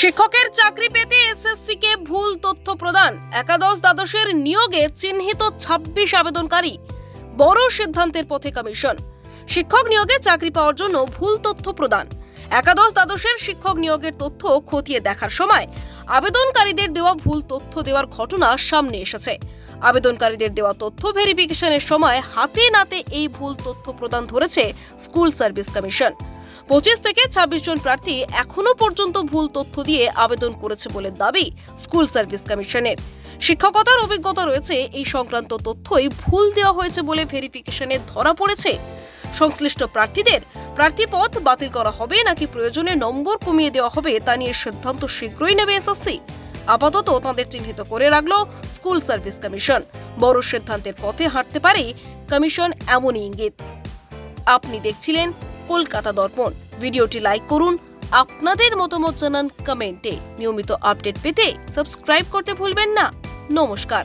শিক্ষকের চাকরি পেতে এসএসসি কে ভুল তথ্য প্রদান। একাদশ দ্বাদশের নিয়োগে চিহ্নিত ২৬ আবেদনকারী, বড় সিদ্ধান্তের পথে কমিশন। শিক্ষক নিয়োগে চাকরি পাওয়ার জন্য ভুল তথ্য প্রদান। একাদশ দ্বাদশের শিক্ষক নিয়োগের তথ্য খতিয়ে দেখার সময় আবেদনকারীদের দেওয়া ভুল তথ্য দেওয়ার ঘটনা সামনে এসেছে। আবেদনকারীদের দেওয়া তথ্য ভেরিফিকেশনের সময় হাতে নাতে এই ভুল তথ্য প্রদান ধরেছে স্কুল সার্ভিস কমিশন। 25 থেকে 26 জন প্রার্থী এখনো পর্যন্ত ভুল তথ্য দিয়ে আবেদন করেছে বলে দাবি স্কুল সার্ভিস কমিশনের। শিক্ষকতার অভিজ্ঞতা রয়েছে, এই সংক্রান্ত তথ্যই ভুল দেওয়া হয়েছে বলে ভেরিফিকেশনে ধরা পড়েছে। সংশ্লিষ্ট প্রার্থীদের প্রার্থী পদ বাতিল করা হবে নাকি প্রয়োজনে নম্বর কমিয়ে দেওয়া হবে তা নিয়ে সিদ্ধান্ত শীঘ্রই নেবে এসএসসি। আপাতত তাদের চিহ্নিত করে রাখলো স্কুল সার্ভিস কমিশন। বড় সিদ্ধান্তের পথে হাঁটতে পারে কমিশন, এমনই ইঙ্গিত। আপনি দেখছিলেন কলকাতা দর্পণ। ভিডিওটি লাইক করুন, আপনাদের মতামত জানান কমেন্টে। নিয়মিত আপডেট পেতে সাবস্ক্রাইব করতে ভুলবেন না। নমস্কার।